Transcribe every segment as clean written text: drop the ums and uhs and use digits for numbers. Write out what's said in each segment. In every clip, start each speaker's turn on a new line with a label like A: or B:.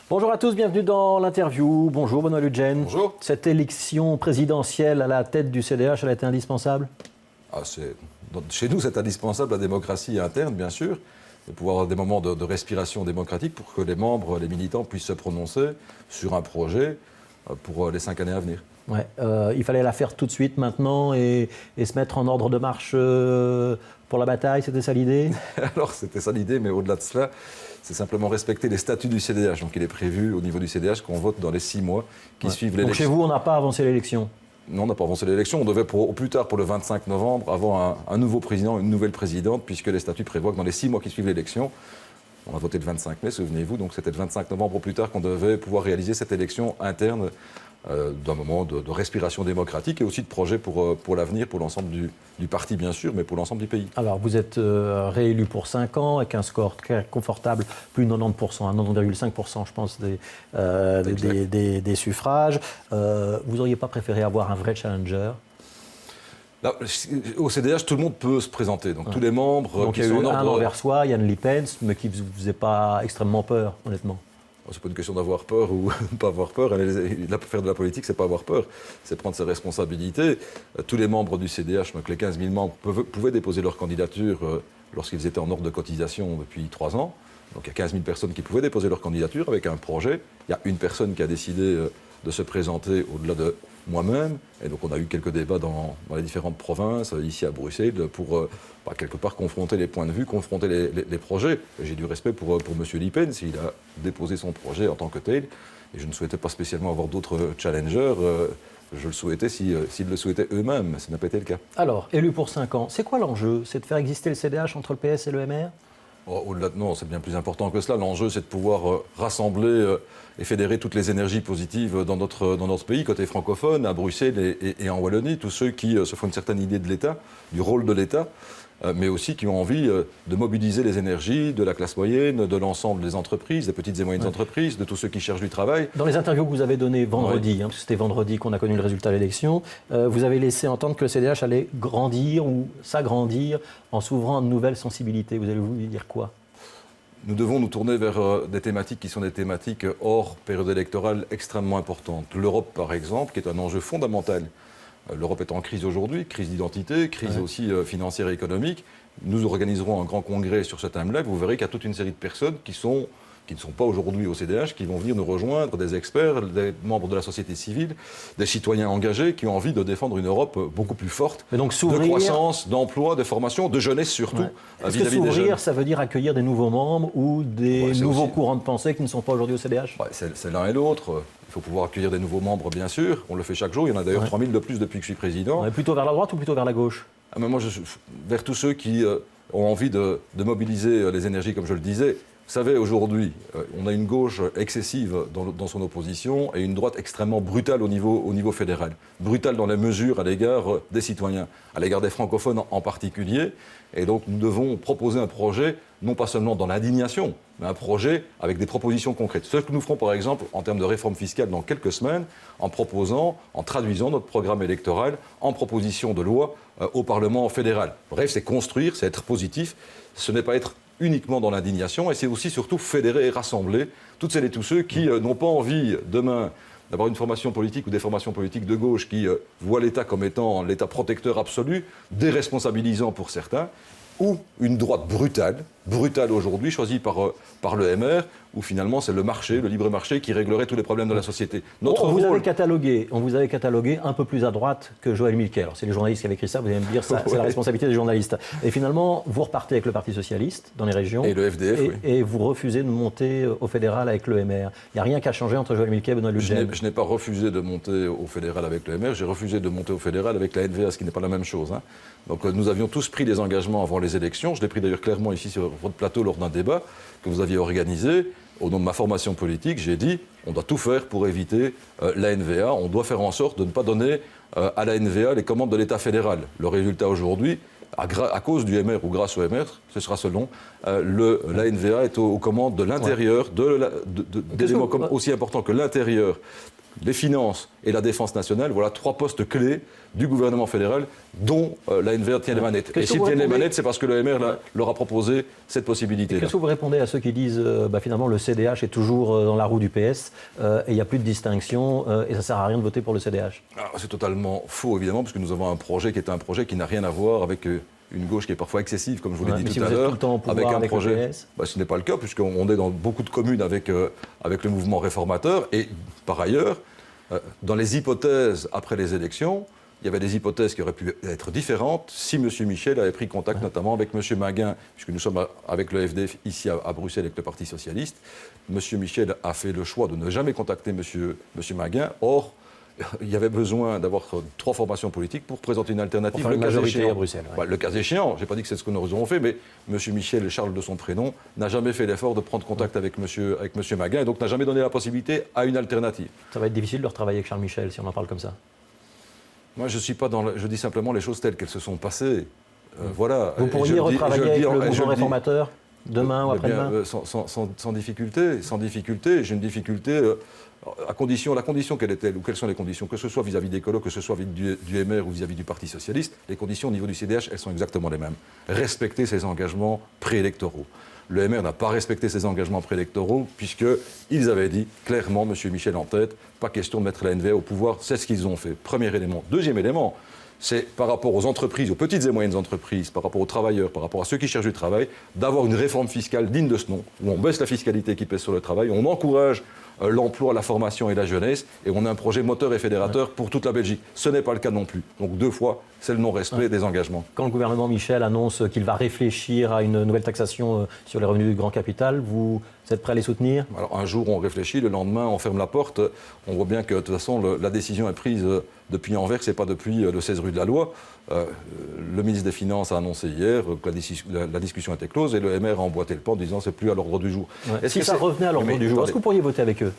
A: Bonjour à tous, bienvenue dans l'interview. Bonjour Benoît Ludgen.
B: Bonjour.
A: Cette élection présidentielle à la tête du CDH, elle a été indispensable?
B: Chez nous, c'est indispensable la démocratie interne, bien sûr, de pouvoir avoir des moments de respiration démocratique pour que les membres, les militants puissent se prononcer sur un projet pour les 5 années à venir.
A: Ouais, il fallait la faire tout de suite maintenant et se mettre en ordre de marche pour la bataille, c'était ça l'idée?
B: Alors c'était ça l'idée, mais au-delà de cela, c'est simplement respecter les statuts du CDH. Donc il est prévu au niveau du CDH qu'on vote dans les 6 mois qui suivent l'élection.
A: Donc chez vous, on n'a pas avancé l'élection?
B: Non, on n'a pas avancé l'élection. On devait au plus tard, pour le 25 novembre, avoir un nouveau président, une nouvelle présidente, puisque les statuts prévoient que dans les 6 mois qui suivent l'élection, on a voté le 25 mai, souvenez-vous, donc c'était le 25 novembre au plus tard qu'on devait pouvoir réaliser cette élection interne d'un moment de respiration démocratique et aussi de projet pour l'avenir, pour l'ensemble du parti bien sûr, mais pour l'ensemble du pays.
A: Alors vous êtes réélu pour 5 ans avec un score très confortable, plus de 90%, 90,5% je pense des suffrages. Vous n'auriez pas préféré avoir un vrai challenger?
B: Là, au CDH, tout le monde peut se présenter, donc tous les membres
A: donc,
B: qui
A: il y a
B: sont
A: eu
B: en ordre...
A: un Anversois, Jan Lippens, mais qui ne vous faisait pas extrêmement peur, honnêtement.
B: C'est pas une question d'avoir peur ou ne pas avoir peur. Faire de la politique, c'est pas avoir peur, c'est prendre ses responsabilités. Tous les membres du CDH, donc les 15 000 membres, pouvaient déposer leur candidature lorsqu'ils étaient en ordre de cotisation depuis 3 ans. Donc il y a 15 000 personnes qui pouvaient déposer leur candidature avec un projet. Il y a une personne qui a décidé de se présenter au-delà de moi-même. Et donc on a eu quelques débats dans les différentes provinces, ici à Bruxelles, pour quelque part confronter les points de vue, confronter les projets. J'ai du respect pour M. Lippens, il a déposé son projet en tant que tel. Et je ne souhaitais pas spécialement avoir d'autres challengers. Je le souhaitais s'ils le souhaitaient eux-mêmes, mais ça n'a pas été le cas.
A: Alors, élu pour 5 ans, c'est quoi l'enjeu? C'est de faire exister le CDH entre le PS et le MR?
B: Au-delà de non, c'est bien plus important que cela. L'enjeu, c'est de pouvoir rassembler et fédérer toutes les énergies positives dans notre pays, côté francophone, à Bruxelles et en Wallonie, tous ceux qui se font une certaine idée de l'État, du rôle de l'État, mais aussi qui ont envie de mobiliser les énergies de la classe moyenne, de l'ensemble des entreprises, des petites et moyennes entreprises, de tous ceux qui cherchent du travail.
A: Dans les interviews que vous avez données vendredi, parce que c'était vendredi qu'on a connu le résultat de l'élection, vous avez laissé entendre que le CDH allait grandir ou s'agrandir en s'ouvrant à de nouvelles sensibilités. Vous allez vous dire quoi?
B: Nous devons nous tourner vers des thématiques qui sont des thématiques hors période électorale extrêmement importantes. L'Europe, par exemple, qui est un enjeu fondamental. L'Europe est en crise aujourd'hui, crise d'identité, crise aussi financière et économique. Nous organiserons un grand congrès sur ce thème-là. Vous verrez qu'il y a toute une série de personnes qui ne sont pas aujourd'hui au CDH, qui vont venir nous rejoindre, des experts, des membres de la société civile, des citoyens engagés qui ont envie de défendre une Europe beaucoup plus forte,
A: donc,
B: de croissance, d'emploi, de formation, de jeunesse surtout.
A: Est-ce que s'ouvrir, ça veut dire accueillir des nouveaux membres ou des nouveaux courants de pensée qui ne sont pas aujourd'hui au CDH?
B: C'est l'un et l'autre. Il faut pouvoir accueillir des nouveaux membres, bien sûr. On le fait chaque jour. Il y en a d'ailleurs 3000 de plus depuis que je suis président.
A: Plutôt vers la droite ou plutôt vers la gauche?
B: Mais moi, vers tous ceux qui ont envie de mobiliser les énergies, comme je le disais. Vous savez, aujourd'hui, on a une gauche excessive dans son opposition et une droite extrêmement brutale au niveau fédéral. Brutale dans les mesures à l'égard des citoyens, à l'égard des francophones en particulier. Et donc, nous devons proposer un projet, non pas seulement dans l'indignation, mais un projet avec des propositions concrètes. Ce que nous ferons, par exemple, en termes de réforme fiscale dans quelques semaines, en traduisant notre programme électoral en proposition de loi au Parlement fédéral. Bref, c'est construire, c'est être positif, ce n'est pas être uniquement dans l'indignation, et c'est aussi surtout fédérer et rassembler toutes celles et tous ceux qui n'ont pas envie demain d'avoir une formation politique ou des formations politiques de gauche qui voient l'État comme étant l'État protecteur absolu, déresponsabilisant pour certains, ou une droite brutale aujourd'hui, choisie par le MR, où finalement c'est le marché, le libre marché qui réglerait tous les problèmes de la société.
A: On vous avait catalogué un peu plus à droite que Joël Milquet. Alors c'est les journalistes qui avaient écrit ça, vous allez me dire ça, c'est la responsabilité des journalistes. Et finalement, vous repartez avec le Parti Socialiste dans les régions.
B: Et le FDF,
A: et vous refusez de monter au fédéral avec le MR. Il n'y a rien qu'à changer entre Joël Milquet et Benoît Ludgen.
B: Je n'ai pas refusé de monter au fédéral avec le MR, j'ai refusé de monter au fédéral avec la NVA, ce qui n'est pas la même chose. Donc nous avions tous pris des engagements avant les élections. Je l'ai pris d'ailleurs clairement ici sur votre plateau lors d'un débat que vous aviez organisé. Au nom de ma formation politique, j'ai dit on doit tout faire pour éviter la NVA. On doit faire en sorte de ne pas donner à la NVA les commandes de l'État fédéral. Le résultat aujourd'hui, à cause du MR ou grâce au MR, ce sera selon, la NVA est aux commandes de l'intérieur, d'éléments aussi importants que l'intérieur les finances et la défense nationale, voilà 3 postes clés du gouvernement fédéral dont l'ANVR tient les manettes. Et s'ils tiennent les manettes, c'est parce que le MR leur a proposé cette possibilité.
A: Qu'est-ce que vous répondez à ceux qui disent finalement le CDH est toujours dans la roue du PS et il n'y a plus de distinction et ça ne sert à rien de voter pour le CDH?
B: C'est totalement faux, évidemment, parce que nous avons un projet qui n'a rien à voir avec une gauche qui est parfois excessive, comme je vous l'ai dit tout à l'heure,
A: avec un projet.
B: Ce n'est pas le cas, puisqu'on est dans beaucoup de communes avec le mouvement réformateur. Et par ailleurs, dans les hypothèses après les élections, il y avait des hypothèses qui auraient pu être différentes si M. Michel avait pris contact notamment avec M. Maguin, puisque nous sommes avec le FDF ici à Bruxelles avec le Parti Socialiste. M. Michel a fait le choix de ne jamais contacter M. Maguin. Or, il y avait besoin d'avoir 3 formations politiques pour présenter une alternative.
A: Pour faire une majorité à Bruxelles. Ouais.
B: Le cas échéant, je n'ai pas dit que c'est ce que nous aurons fait, mais M. Michel, Charles de son prénom, n'a jamais fait l'effort de prendre contact avec M. Maguin et donc n'a jamais donné la possibilité à une alternative.
A: Ça va être difficile de retravailler avec Charles Michel si on en parle comme ça.
B: Moi, je dis simplement les choses telles qu'elles se sont passées. Voilà.
A: Vous pourriez retravailler avec le mouvement réformateur demain ou après-demain
B: sans difficulté. J'ai une difficulté la condition quelle est-elle, ou quelles sont les conditions, que ce soit vis-à-vis des colos, que ce soit vis-à-vis du MR ou vis-à-vis du Parti Socialiste, les conditions au niveau du CDH, elles sont exactement les mêmes. Respecter ses engagements préélectoraux. Le MR n'a pas respecté ses engagements préélectoraux, puisqu'ils avaient dit clairement, M. Michel en tête, pas question de mettre la NVA au pouvoir, c'est ce qu'ils ont fait. Premier élément. Deuxième élément, c'est par rapport aux entreprises, aux petites et moyennes entreprises, par rapport aux travailleurs, par rapport à ceux qui cherchent du travail, d'avoir une réforme fiscale digne de ce nom, où on baisse la fiscalité qui pèse sur le travail, on encourage l'emploi, la formation et la jeunesse, et on a un projet moteur et fédérateur pour toute la Belgique. Ce n'est pas le cas non plus. Donc 2 fois, c'est le non-respect des engagements.
A: Quand le gouvernement Michel annonce qu'il va réfléchir à une nouvelle taxation sur les revenus du grand capital, vous êtes prêt à les soutenir? Alors
B: un jour on réfléchit, le lendemain on ferme la porte. On voit bien que de toute façon la décision est prise depuis Anvers et pas depuis le 16 rue de la Loi. Le ministre des Finances a annoncé hier que la discussion était close et le MR a emboîté le pas en disant c'est plus à l'ordre du jour.
A: Ouais. Si ça revenait à l'ordre du jour, est-ce que vous pourriez voter avec eux?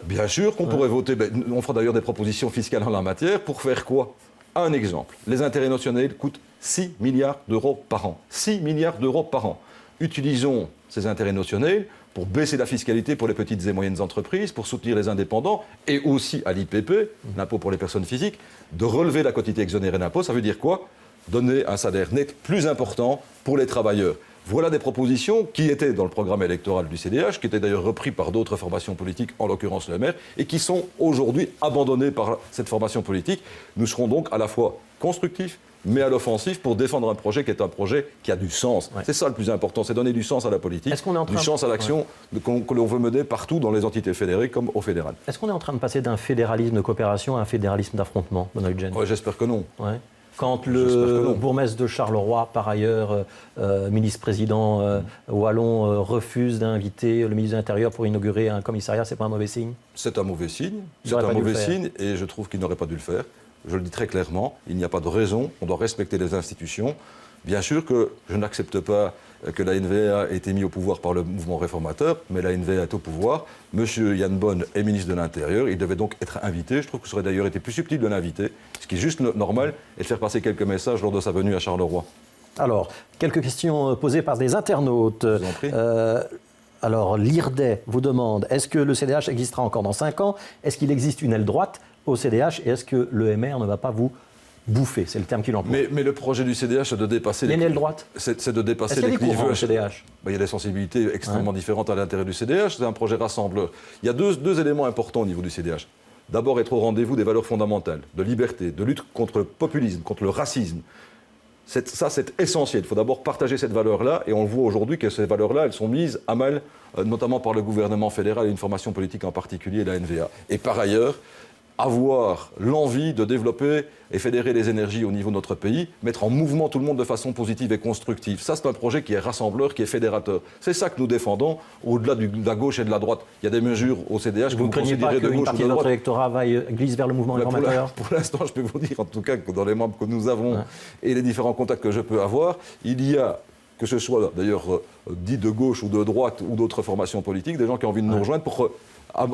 B: Bien sûr qu'on pourrait voter. On fera d'ailleurs des propositions fiscales en la matière. Pour faire quoi? Un exemple. Les intérêts notionnels coûtent 6 milliards d'euros par an. 6 milliards d'euros par an. Utilisons ces intérêts notionnels pour baisser la fiscalité pour les petites et moyennes entreprises, pour soutenir les indépendants et aussi à l'IPP, l'impôt pour les personnes physiques, de relever la quotité exonérée d'impôt. Ça veut dire quoi? Donner un salaire net plus important pour les travailleurs. Voilà des propositions qui étaient dans le programme électoral du CDH, qui étaient d'ailleurs repris par d'autres formations politiques, en l'occurrence le MR, et qui sont aujourd'hui abandonnées par cette formation politique. Nous serons donc à la fois constructifs, mais à l'offensive pour défendre un projet qui est un projet qui a du sens. Ouais. C'est ça le plus important, c'est donner du sens à la politique, du sens à l'action que l'on veut mener partout dans les entités fédérées comme au fédéral.
A: Est-ce qu'on est en train de passer d'un fédéralisme de coopération à un fédéralisme d'affrontement, Donald Jen?
B: J'espère que non.
A: Ouais. Quand le bourgmestre de Charleroi, par ailleurs ministre-président wallon, refuse d'inviter le ministre de l'Intérieur pour inaugurer un commissariat, c'est pas un mauvais signe?
B: C'est un mauvais signe. C'est un mauvais signe et je trouve qu'il n'aurait pas dû le faire. Je le dis très clairement, il n'y a pas de raison, on doit respecter les institutions. Bien sûr que je n'accepte pas que la NVA ait été mise au pouvoir par le mouvement réformateur, mais la NVA est au pouvoir. Monsieur Yann Bonne est ministre de l'Intérieur, il devait donc être invité. Je trouve que ça aurait d'ailleurs été plus subtil de l'inviter, ce qui est juste normal, et de faire passer quelques messages lors de sa venue à Charleroi.
A: Alors, quelques questions posées par des internautes.
B: Je vous en prie.
A: Alors, l'IRDE vous demande, est-ce que le CDH existera encore dans 5 ans? Est-ce qu'il existe une aile droite au CDH? Et est-ce que le MR ne va pas vous bouffer? C'est le terme qu'il emploie.
B: Mais le projet du CDH, c'est de dépasser...
A: Il y a une aile droite?
B: C'est de dépasser les
A: clivages au CDH.
B: Il y a des sensibilités extrêmement différentes à l'intérieur du CDH. C'est un projet rassembleur. Il y a deux éléments importants au niveau du CDH. D'abord, être au rendez-vous des valeurs fondamentales, de liberté, de lutte contre le populisme, contre le racisme. Ça, c'est essentiel. Il faut d'abord partager cette valeur-là, et on voit aujourd'hui que ces valeurs-là, elles sont mises à mal, notamment par le gouvernement fédéral et une formation politique en particulier, la NVA. Et par ailleurs, avoir l'envie de développer et fédérer les énergies au niveau de notre pays, mettre en mouvement tout le monde de façon positive et constructive. Ça, c'est un projet qui est rassembleur, qui est fédérateur. C'est ça que nous défendons, au-delà de la gauche et de la droite. Il y a des mesures au CDH que vous considérez de gauche ou de droite. Vous ne craignez pas qu'une partie de notre électorat glisse vers le mouvement réformateur? Pour l'instant, je peux vous dire, en tout cas, que dans les membres que nous avons et les différents contacts que je peux avoir, il y a, que ce soit d'ailleurs dit de gauche ou de droite ou d'autres formations politiques, des gens qui ont envie de nous rejoindre pour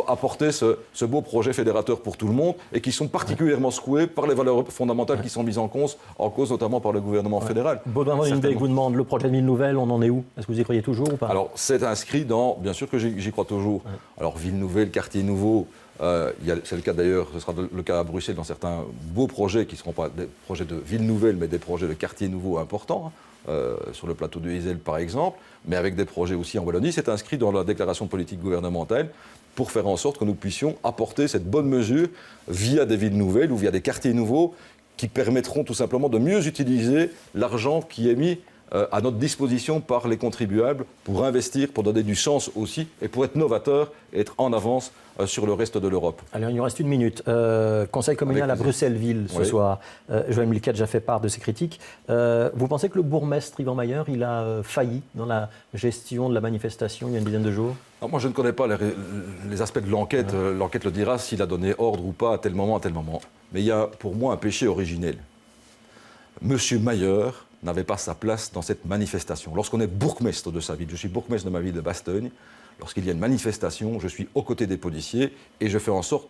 B: apporter ce beau projet fédérateur pour tout le monde et qui sont particulièrement secoués par les valeurs fondamentales qui sont mises en cause notamment par le gouvernement fédéral.
A: Baudouin Van Limbeek vous demande, le projet de Ville Nouvelle, on en est où? Est-ce que vous y croyez toujours ou pas?
B: Alors, c'est inscrit dans... Bien sûr que j'y crois toujours. Ouais. Alors, Ville Nouvelle, quartier nouveau, C'est le cas d'ailleurs, ce sera le cas à Bruxelles dans certains beaux projets qui ne seront pas des projets de ville nouvelle, mais des projets de quartiers nouveaux importants, sur le plateau de Isel par exemple, mais avec des projets aussi en Wallonie. C'est inscrit dans la déclaration de politique gouvernementale pour faire en sorte que nous puissions apporter cette bonne mesure via des villes nouvelles ou via des quartiers nouveaux qui permettront tout simplement de mieux utiliser l'argent qui est mis à notre disposition par les contribuables pour investir, pour donner du sens aussi et pour être novateur et être en avance sur le reste de l'Europe.
A: Alors, il nous reste une minute. Conseil communal à Bruxelles-Ville ce soir. Joël Milquet a déjà fait part de ses critiques. Vous pensez que le bourgmestre Yvan Mayer, il a failli dans la gestion de la manifestation il y a une dizaine de jours?
B: Alors, moi, je ne connais pas les aspects de l'enquête. L'enquête le dira s'il a donné ordre ou pas à tel moment, à tel moment. Mais il y a pour moi un péché originel. Monsieur Mayer n'avait pas sa place dans cette manifestation. Lorsqu'on est bourgmestre de sa ville, je suis bourgmestre de ma ville de Bastogne, lorsqu'il y a une manifestation, je suis aux côtés des policiers et je fais en sorte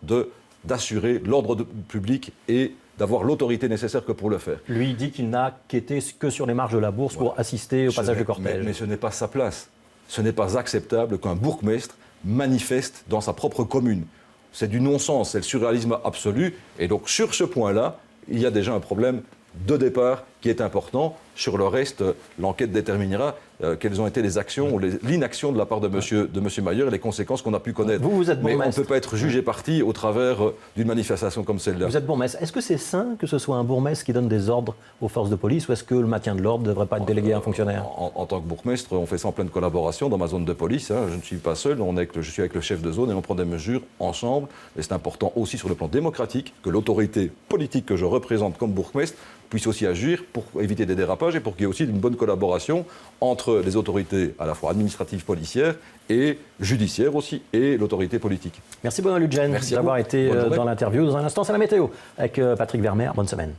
B: d'assurer l'ordre public et d'avoir l'autorité nécessaire que pour le faire.
A: Lui, il dit qu'il n'a quitté que sur les marges de la bourse pour assister au passage du cortège.
B: Mais ce n'est pas sa place. Ce n'est pas acceptable qu'un bourgmestre manifeste dans sa propre commune. C'est du non-sens, c'est le surréalisme absolu. Et donc, sur ce point-là, il y a déjà un problème de départ qui est important. Sur le reste, l'enquête déterminera quelles ont été les actions ou l'inaction de la part de monsieur Mayer et les conséquences qu'on a pu connaître.
A: Vous êtes
B: mais
A: bourgmestre.
B: on ne peut pas être jugé parti au travers d'une manifestation comme celle-là.
A: Vous êtes bourgmestre. Est-ce que c'est sain que ce soit un bourgmestre qui donne des ordres aux forces de police ou est-ce que le maintien de l'ordre ne devrait pas être délégué à un fonctionnaire?
B: En tant que bourgmestre, on fait ça en pleine collaboration dans ma zone de police. Je ne suis pas seul, je suis avec le chef de zone et on prend des mesures ensemble. Et c'est important aussi sur le plan démocratique que l'autorité politique que je représente comme bourgmestre puisse aussi agir pour éviter des dérapages et pour qu'il y ait aussi une bonne collaboration entre les autorités à la fois administratives, policières et judiciaires aussi, et l'autorité politique.
A: Merci Benoît Ludgen d'avoir été dans l'interview. Dans un instant, c'est la météo avec Patrick Vermeer. Bonne semaine.